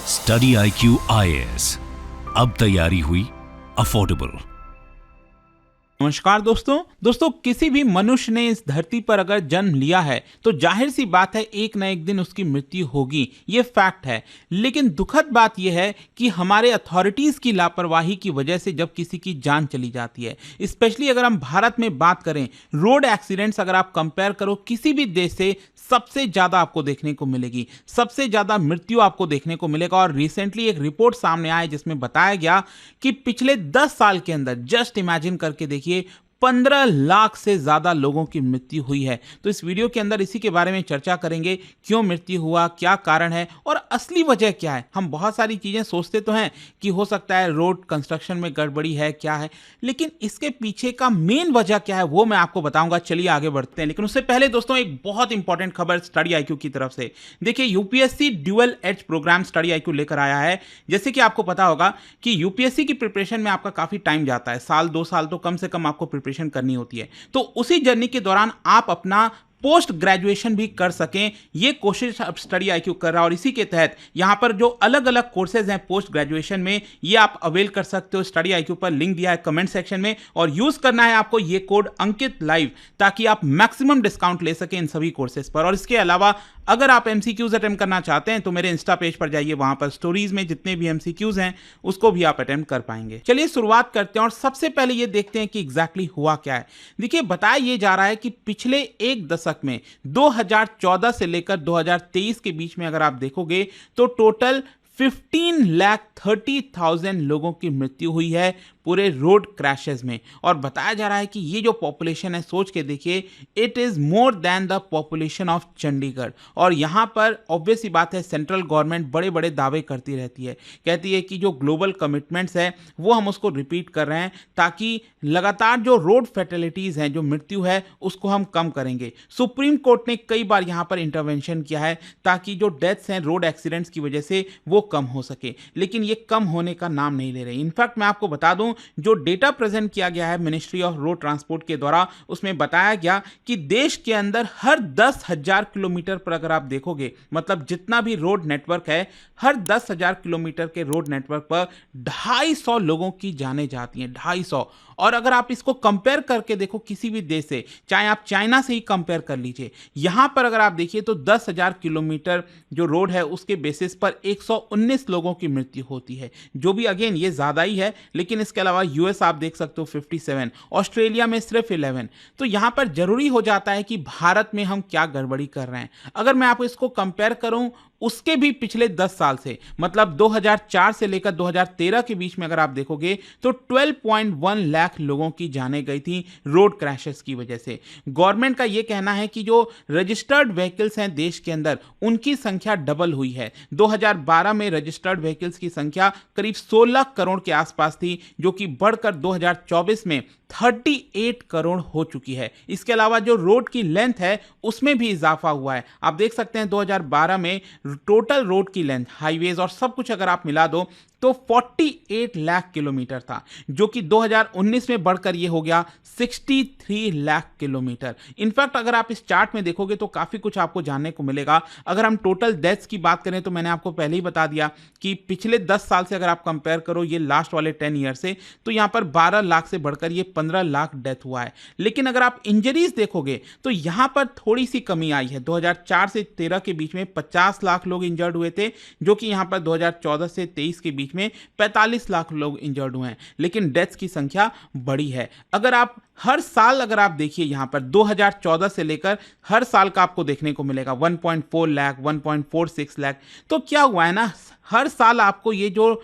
Study IQ IAS, अब तैयारी हुई अफोर्डेबल। नमस्कार दोस्तों किसी भी मनुष्य ने इस धरती पर अगर जन्म लिया है तो जाहिर सी बात है एक न एक दिन उसकी मृत्यु होगी, ये फैक्ट है। लेकिन दुखद बात यह है कि हमारे अथॉरिटीज की लापरवाही की वजह से जब किसी की जान चली जाती है, स्पेशली अगर हम भारत में बात करें, रोड एक्सीडेंट्स अगर आप कंपेयर करो किसी भी देश से, सबसे ज्यादा आपको देखने को मिलेगी, सबसे ज्यादा मृत्यु आपको देखने को मिलेगा। और रिसेंटली एक रिपोर्ट सामने आई जिसमें बताया गया कि पिछले 10 साल के अंदर, जस्ट इमेजिन करके देखिए, 15 लाख से ज्यादा लोगों की मृत्यु हुई है। तो इस वीडियो के अंदर इसी के बारे में चर्चा करेंगे, क्यों मृत्यु हुआ, क्या कारण है और असली वजह क्या है। हम बहुत सारी चीजें सोचते तो हैं कि हो सकता है रोड कंस्ट्रक्शन में गड़बड़ी है, क्या है, लेकिन इसके पीछे का मेन वजह क्या है वो मैं आपको बताऊंगा। चलिए आगे बढ़ते हैं, लेकिन उससे पहले दोस्तों एक बहुत इंपॉर्टेंट खबर स्टडी IQ की तरफ से। देखिए, UPSC dual edge program Study IQ लेकर आया है। जैसे कि आपको पता होगा कि यूपीएससी की प्रिपरेशन में आपका काफी टाइम जाता है, साल 2 साल तो कम से कम आपको प्रिपरेशन करनी होती है। तो उसी जर्नी के दौरान आप अपना पोस्ट ग्रेजुएशन भी कर सकें, ये कोशिश अब स्टडी IQ कर रहा है। और इसी के तहत यहां पर जो अलग अलग कोर्सेज हैं पोस्ट ग्रेजुएशन में, ये आप अवेल कर सकते हो। स्टडी IQ पर लिंक दिया है कमेंट सेक्शन में, और यूज करना है आपको ये कोड अंकित लाइव, ताकि आप मैक्सिमम डिस्काउंट ले सकें इन सभी कोर्सेज पर। और इसके अलावा अगर आप MCQs अटेम्प्ट करना चाहते हैं तो मेरे इंस्टा पेज पर जाइए, वहां पर स्टोरीज में जितने भी MCQs हैं उसको भी आप अटेम्प्ट कर पाएंगे। चलिए शुरुआत करते हैं और सबसे पहले ये देखते हैं कि एग्जैक्टली हुआ क्या है। देखिए, बताया ये जा रहा है कि पिछले एक दशक में 2014 से लेकर 2023 के बीच में अगर आप देखोगे तो टोटल 15,30,000 लोगों की मृत्यु हुई है पूरे रोड क्रैशेस में। और बताया जा रहा है कि ये जो पॉपुलेशन है, सोच के देखिए, it is more than the population of Chandigarh. और यहाँ पर ऑब्वियस सी बात है, सेंट्रल गवर्नमेंट बड़े बड़े दावे करती रहती है, कहती है कि जो ग्लोबल कमिटमेंट्स है वो हम उसको रिपीट कर रहे हैं, ताकि लगातार जो रोड फैटेलिटीज हैं, जो मृत्यु है, उसको हम कम करेंगे। सुप्रीम कोर्ट ने कई बार यहाँ पर इंटरवेंशन किया है ताकि जो डेथ्स हैं रोड एक्सीडेंट्स की वजह से वो कम हो सके, लेकिन ये कम होने का नाम नहीं ले रहे। इनफैक्ट मैं आपको बता दूं, जो डेटा प्रेजेंट किया गया है मिनिस्ट्री ऑफ रोड ट्रांसपोर्ट के द्वारा, उसमें बताया गया कि देश के अंदर हर 10,000 किलोमीटर पर अगर आप देखोगे, मतलब जितना भी रोड नेटवर्क है, हर 10,000 किलोमीटर के रोड नेटवर्क पर 250 लोगों की जानें जाती हैं, 250। और अगर आप इसको कंपेयर करके देखो किसी भी देश से, चाहे आप चाइना से ही कंपेयर कर लीजिए, यहां पर अगर आप देखिए तो 10,000 किलोमीटर जो रोड है उसके बेसिस पर 119 लोगों की मृत्यु होती है, जो भी अगेन ये ज्यादा ही है। लेकिन इसके अलावा यूएस आप देख सकते हो 57, ऑस्ट्रेलिया में सिर्फ 11। तो यहां पर जरूरी हो जाता है कि भारत में हम क्या गड़बड़ी कर रहे हैं। अगर मैं आपको इसको कंपेयर करूं उसके भी पिछले 10 साल से, मतलब 2004 से लेकर 2013 के बीच में अगर आप देखोगे तो 12.1 लाख लोगों की जानें गई थी रोड क्रैशेस की वजह से। गवर्नमेंट का यह कहना है कि जो रजिस्टर्ड व्हीकल्स हैं देश के अंदर, उनकी संख्या डबल हुई है। 2012 में रजिस्टर्ड व्हीकल्स की संख्या करीब 16 करोड़ के आसपास थी, जो कि बढ़कर 2024 में 38 करोड़ हो चुकी है। इसके अलावा जो रोड की लेंथ है उसमें भी इजाफा हुआ है। आप देख सकते हैं 2012 में टोटल रोड की लेंथ, हाईवेज और सब कुछ अगर आप मिला दो तो 48 लाख किलोमीटर था, जो कि 2019 में बढ़कर ये हो गया 63 लाख किलोमीटर। इनफैक्ट अगर आप इस चार्ट में देखोगे तो काफी कुछ आपको जानने को मिलेगा। अगर हम टोटल डेथ्स की बात करें तो मैंने आपको पहले ही बता दिया कि पिछले 10 साल से अगर आप कंपेयर करो ये लास्ट वाले 10 ईयर से, तो यहां पर 12 लाख से बढ़कर ये 15 लाख डेथ हुआ है। लेकिन अगर आप इंजरीज देखोगे तो यहां पर थोड़ी सी कमी आई है। 2004 से 13 के बीच में 50 लाख लोग इंजर्ड हुए थे, जो कि यहां पर 2014 से 23 के बीच में 45 लाख लोग इंजर्ड हुए हैं, लेकिन डेथ्स की संख्या बड़ी है। अगर आप हर साल अगर आप देखिए यहां पर 2014 से लेकर हर साल का आपको देखने को मिलेगा 1.4 लाख, 1.46 लाख। तो क्या हुआ है ना, हर साल आपको ये जो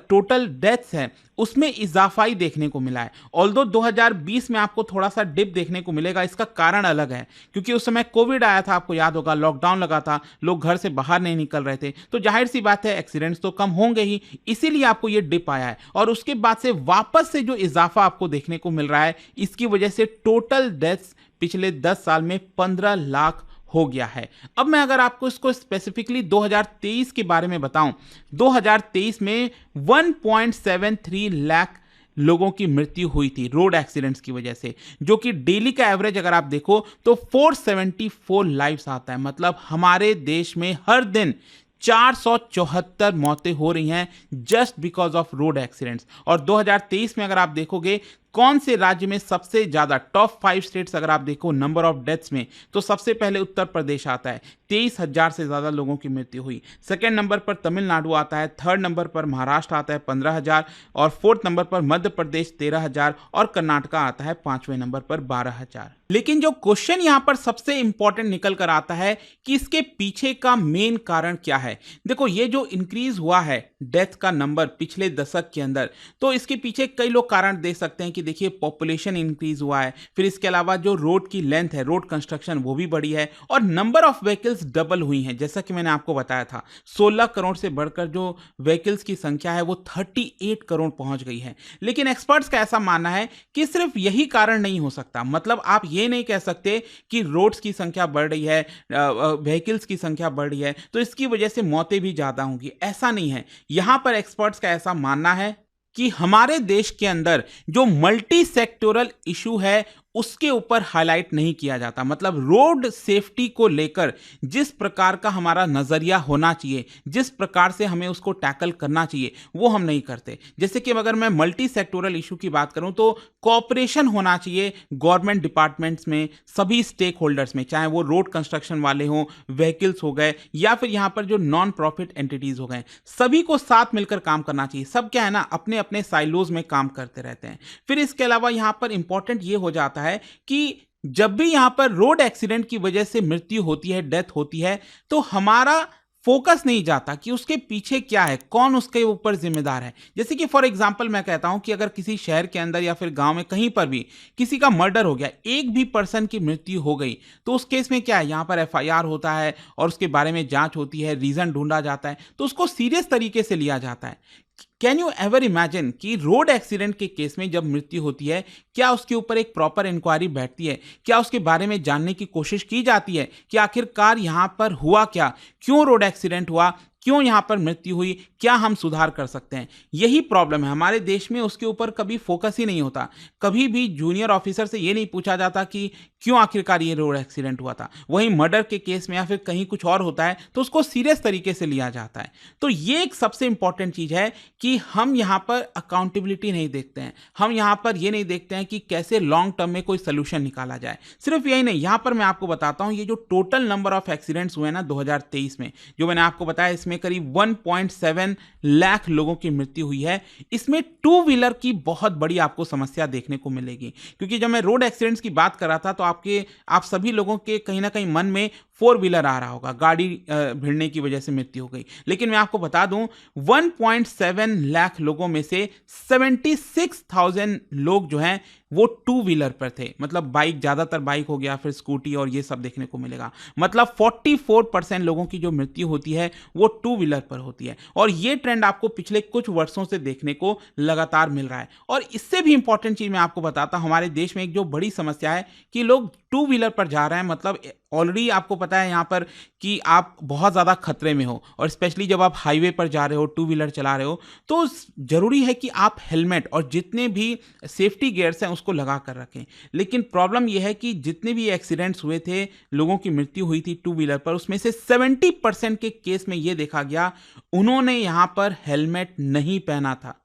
टोटल डेथ्स हैं उसमें इजाफा ही देखने को मिला है। ऑल्दो 2020 में आपको थोड़ा सा डिप देखने को मिलेगा, इसका कारण अलग है, क्योंकि उस समय कोविड आया था, आपको याद होगा, लॉकडाउन लगा था, लोग घर से बाहर नहीं निकल रहे थे, तो जाहिर सी बात है एक्सीडेंट्स तो कम होंगे ही, इसीलिए आपको ये डिप आया है। और उसके बाद से वापस से जो इजाफा आपको देखने को मिल रहा है, इसकी वजह से टोटल डेथ्स पिछले 10 साल में 15 लाख हो गया है। अब मैं अगर आपको इसको स्पेसिफिकली 2023 के बारे में बताऊं, 2023 में 1.73 लाख लोगों की मृत्यु हुई थी रोड एक्सीडेंट्स की वजह से, जो कि डेली का एवरेज अगर आप देखो तो 474 लाइव्स आता है। मतलब हमारे देश में हर दिन 474 मौतें हो रही हैं just because of road accidents. और 2023 में अगर आप देखोगे कौन से राज्य में सबसे ज्यादा, टॉप 5 स्टेट्स अगर आप देखो नंबर ऑफ डेथ्स में, तो सबसे पहले उत्तर प्रदेश आता है, 23,000 से ज्यादा लोगों की मृत्यु हुई। सेकंड नंबर पर तमिलनाडु आता है, थर्ड नंबर पर महाराष्ट्र आता है 15,000, और फोर्थ नंबर पर मध्य प्रदेश 13,000, और कर्नाटका आता है 5वें नंबर पर 12,000। लेकिन जो क्वेश्चन यहां पर सबसे इंपॉर्टेंट निकल कर आता है कि इसके पीछे का मेन कारण क्या है। देखो, ये जो इंक्रीज हुआ है डेथ का नंबर पिछले दशक के अंदर, तो इसके पीछे कई लोग कारण दे सकते हैं कि देखिए पॉपुलेशन इंक्रीज हुआ है, फिर इसके अलावा जो रोड की लेंथ है, रोड कंस्ट्रक्शन वो भी बढ़ी है, और नंबर ऑफ व्हीकल्स डबल हुई हैं। जैसा कि मैंने आपको बताया था, 16 करोड़ से बढ़कर जो व्हीकल्स की संख्या है वो 38 करोड़ पहुंच गई है। लेकिन एक्सपर्ट्स का ऐसा मानना है कि सिर्फ यही कारण नहीं हो सकता। मतलब आप ये नहीं कह सकते कि रोड्स की संख्या बढ़ रही है, व्हीकल्स की संख्या बढ़ रही है तो इसकी वजह से मौतें भी ज्यादा होंगी, ऐसा नहीं है। यहां पर एक्सपर्ट्स का ऐसा मानना है कि हमारे देश के अंदर जो मल्टी सेक्टोरल इशू है उसके ऊपर हाईलाइट नहीं किया जाता। मतलब रोड सेफ्टी को लेकर जिस प्रकार का हमारा नजरिया होना चाहिए, जिस प्रकार से हमें उसको टैकल करना चाहिए, वो हम नहीं करते। जैसे कि अगर मैं मल्टी सेक्टोरल इशू की बात करूं तो कोऑपरेशन होना चाहिए गवर्नमेंट डिपार्टमेंट्स में, सभी स्टेक होल्डर्स में, चाहे वो रोड कंस्ट्रक्शन वाले हों, व्हीकल्स हो गए, या फिर यहां पर जो नॉन प्रॉफिट एंटिटीज हो गए, सभी को साथ मिलकर काम करना चाहिए। सब क्या है ना, अपने अपने साइलोज में काम करते रहते हैं। फिर इसके अलावा यहां पर इंपॉर्टेंट ये हो जाता है कि जब भी यहां पर रोड एक्सीडेंट की वजह से मृत्यु होती है, डेथ होती है, तो हमारा फोकस नहीं जाता कि उसके पीछे क्या है, कौन उसके ऊपर जिम्मेदार है। जैसे कि फॉर एग्जांपल मैं कहता हूं कि अगर किसी शहर के अंदर या फिर गांव में कहीं पर भी किसी का मर्डर हो गया, एक भी पर्सन की मृत्यु हो गई, तो उस केस में क्या है, यहां पर एफआईआर होता है और उसके बारे में जांच होती है, रीजन ढूंढा जाता है, तो उसको सीरियस तरीके से लिया जाता है। कैन यू एवर इमेजिन कि रोड एक्सीडेंट के केस में जब मृत्यु होती है, क्या उसके ऊपर एक प्रॉपर इंक्वायरी बैठती है, क्या उसके बारे में जानने की कोशिश की जाती है कि आखिरकार यहां पर हुआ क्या, क्यों रोड एक्सीडेंट हुआ, क्यों यहां पर मृत्यु हुई, क्या हम सुधार कर सकते हैं। यही प्रॉब्लम है हमारे देश में, उसके ऊपर कभी फोकस ही नहीं होता। कभी भी जूनियर ऑफिसर से ये नहीं पूछा जाता कि क्यों आखिरकार ये रोड एक्सीडेंट हुआ था। वहीं मर्डर के केस में या फिर कहीं कुछ और होता है तो उसको सीरियस तरीके से लिया जाता है। तो ये एक सबसे इंपॉर्टेंट चीज है कि हम यहाँ पर अकाउंटेबिलिटी नहीं देखते हैं, हम यहाँ पर ये नहीं देखते हैं कि कैसे लॉन्ग टर्म में कोई सोल्यूशन निकाला जाए। सिर्फ यही नहीं, यहाँ पर मैं आपको बताता हूँ, ये जो टोटल नंबर ऑफ एक्सीडेंट्स हुए ना 2023 में, जो मैंने आपको बताया, इसमें करीब 1.7 लाख लोगों की मृत्यु हुई है। इसमें टू व्हीलर की बहुत बड़ी आपको समस्या देखने को मिलेगी, क्योंकि जब मैं रोड एक्सीडेंट्स की बात कर रहा था तो आप सभी लोगों के कहीं ना कहीं मन में 4 व्हीलर आ रहा होगा, गाड़ी भिड़ने की वजह से मृत्यु हो गई। लेकिन मैं आपको बता दूं 1.7 लाख लोगों में से 76,000 लोग जो हैं वो टू व्हीलर पर थे। मतलब बाइक, ज्यादातर बाइक हो गया, फिर स्कूटी और ये सब देखने को मिलेगा। मतलब 44% लोगों की जो मृत्यु होती है वो टू व्हीलर पर होती है, और ये ट्रेंड आपको पिछले कुछ वर्षों से देखने को लगातार मिल रहा है। और इससे भी इंपॉर्टेंट चीज मैं आपको बताता हूं, हमारे देश में एक जो बड़ी समस्या है कि लोग टू व्हीलर पर जा रहे हैं। मतलब ऑलरेडी आपको पता है यहाँ पर कि आप बहुत ज़्यादा खतरे में हो, और स्पेशली जब आप हाईवे पर जा रहे हो, टू व्हीलर चला रहे हो, तो ज़रूरी है कि आप हेलमेट और जितने भी सेफ्टी गियर्स हैं उसको लगा कर रखें। लेकिन प्रॉब्लम यह है कि जितने भी एक्सीडेंट्स हुए थे, लोगों की मृत्यु हुई थी टू व्हीलर पर, उसमें से 70% के केस में यह देखा गया उन्होंने यहाँ पर हेलमेट नहीं पहना था।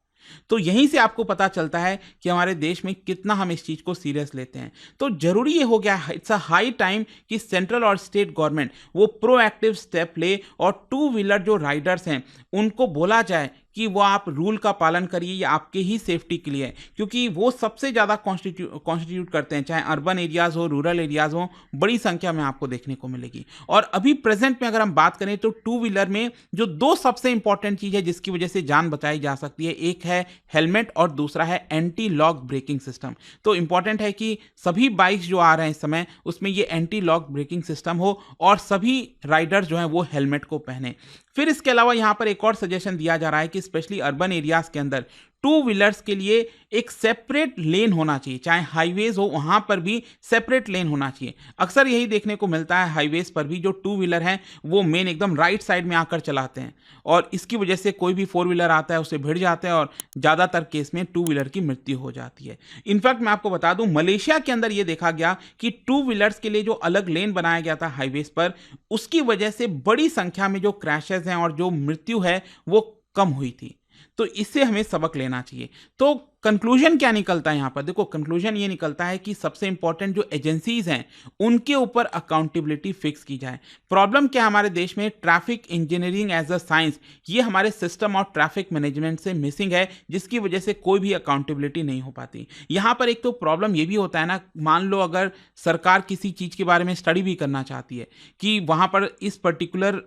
तो यहीं से आपको पता चलता है कि हमारे देश में कितना हम इस चीज को सीरियस लेते हैं। तो जरूरी ये हो गया, इट्स अ हाई टाइम कि सेंट्रल और स्टेट गवर्नमेंट वो प्रोएक्टिव स्टेप ले और टू व्हीलर जो राइडर्स हैं उनको बोला जाए कि वो आप रूल का पालन करिए, ये आपके ही सेफ्टी के लिए है, क्योंकि वो सबसे ज़्यादा कॉन्स्टिट्यूट करते हैं, चाहे अर्बन एरियाज़ हो, रूरल एरियाज़ हो, बड़ी संख्या में आपको देखने को मिलेगी। और अभी प्रेजेंट में अगर हम बात करें तो टू व्हीलर में जो दो सबसे इंपॉर्टेंट चीज़ है जिसकी वजह से जान बचाई जा सकती है, एक है हेलमेट और दूसरा है एंटी लॉक ब्रेकिंग सिस्टम। तो इंपॉर्टेंट है कि सभी बाइक्स जो आ रहे हैं इस समय उसमें ये एंटी लॉक ब्रेकिंग सिस्टम हो और सभी राइडर्स जो हैं वो हेलमेट को पहने। फिर इसके अलावा यहाँ पर एक और सजेशन दिया जा रहा है कि स्पेशली अर्बन एरियाज के अंदर टू व्हीलर्स के लिए एक सेपरेट लेन होना चाहिए, चाहे हाईवेज हो वहां पर भी सेपरेट लेन होना चाहिए। अक्सर यही देखने को मिलता है हाईवेज पर भी जो टू व्हीलर हैं वो मेन एकदम राइट साइड में आकर चलाते हैं और इसकी वजह से कोई भी फोर व्हीलर आता है उसे भिड़ जाते हैं और ज़्यादातर केस में टू व्हीलर की मृत्यु हो जाती है। इनफैक्ट मैं आपको बता दूं मलेशिया के अंदर ये देखा गया कि टू व्हीलर्स के लिए जो अलग लेन बनाया गया था हाईवेज पर, उसकी वजह से बड़ी संख्या में जो क्रैशेस हैं और जो मृत्यु है वो कम हुई थी। तो इससे हमें सबक लेना चाहिए। तो कंक्लूजन क्या निकलता है यहाँ पर? देखो कंक्लूजन ये निकलता है कि सबसे इंपॉर्टेंट जो एजेंसीज हैं उनके ऊपर अकाउंटेबिलिटी फिक्स की जाए। प्रॉब्लम क्या हमारे देश में, traffic engineering as a science ये हमारे सिस्टम ऑफ ट्रैफिक मैनेजमेंट से मिसिंग है, जिसकी वजह से कोई भी अकाउंटेबिलिटी नहीं हो पाती। यहाँ पर एक तो प्रॉब्लम ये भी होता है ना, मान लो अगर सरकार किसी चीज़ के बारे में स्टडी भी करना चाहती है कि वहाँ पर इस पर्टिकुलर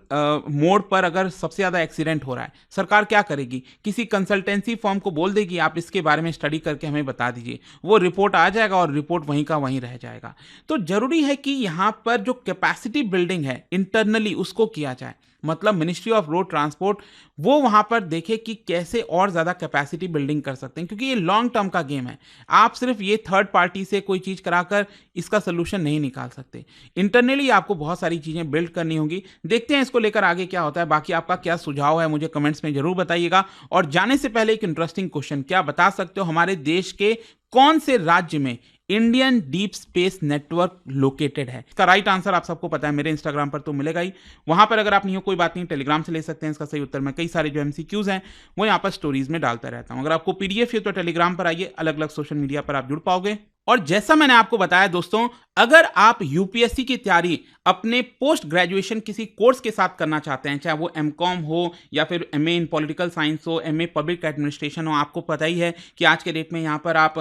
मोड पर अगर सबसे ज़्यादा एक्सीडेंट हो रहा है, सरकार क्या करेगी? किसी कंसल्टेंसी फर्म को बोल देगी आप इसके बारे में स्टडी करके हमें बता दीजिए, वो रिपोर्ट आ जाएगा और रिपोर्ट वहीं का वहीं रह जाएगा। तो जरूरी है कि यहां पर जो कैपेसिटी बिल्डिंग है इंटरनली उसको किया जाए, मतलब मिनिस्ट्री ऑफ रोड ट्रांसपोर्ट वो वहां पर देखे कि कैसे और ज्यादा कैपेसिटी बिल्डिंग कर सकते हैं, क्योंकि ये लॉन्ग टर्म का गेम है। आप सिर्फ ये थर्ड पार्टी से कोई चीज कराकर इसका सोल्यूशन नहीं निकाल सकते। इंटरनली आपको बहुत सारी चीजें बिल्ड करनी होगी। देखते हैं इसको लेकर आगे क्या होता है। बाकी आपका क्या सुझाव है मुझे कमेंट्स में जरूर बताइएगा। और जाने से पहले एक इंटरेस्टिंग क्वेश्चन, क्या बता सकते हो हमारे देश के कौन से राज्य में Indian deep space network located है? इसका राइट आंसर आप सबको पता है, मेरे इंस्टाग्राम पर तो मिलेगा ही। वहां पर अगर आप नहीं हो कोई बात नहीं, टेलीग्राम से ले सकते हैं इसका सही उत्तर। मैं कई सारे जो एमसीक्यूज हैं वो यहाँ पर स्टोरीज में डालता रहता हूं। अगर आपको पीडीएफ है तो टेलीग्राम पर आइए, अलग अलग सोशल मीडिया पर आप जुड़ पाओगे। और जैसा मैंने आपको बताया दोस्तों, अगर आप यूपीएससी की तैयारी अपने पोस्ट ग्रेजुएशन किसी कोर्स के साथ करना चाहते हैं, चाहे वो एमकॉम हो या फिर एमए इन पॉलिटिकल साइंस हो, एमए पब्लिक एडमिनिस्ट्रेशन हो, आपको पता ही है कि आज के डेट में यहाँ पर आप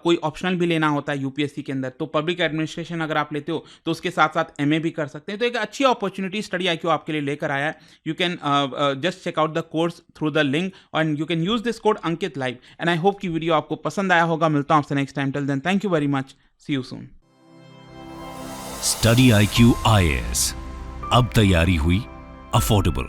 कोई ऑप्शनल भी लेना होता है यूपीएससी के अंदर, तो पब्लिक एडमिनिस्ट्रेशन अगर आप लेते हो तो उसके साथ साथ एमए भी कर सकते हैं। तो एक अच्छी अपॉर्चुनिटी स्टडी IQ आपके लिए लेकर आया है। You can just check out the course through the link and you can use this code Ankit live. And I hope कि वीडियो आपको पसंद आया होगा। मिलता हूं आपसे next time. Till then thank you very much, see you soon. Study IQ IAS, अब तैयारी हुई अफोर्डेबल।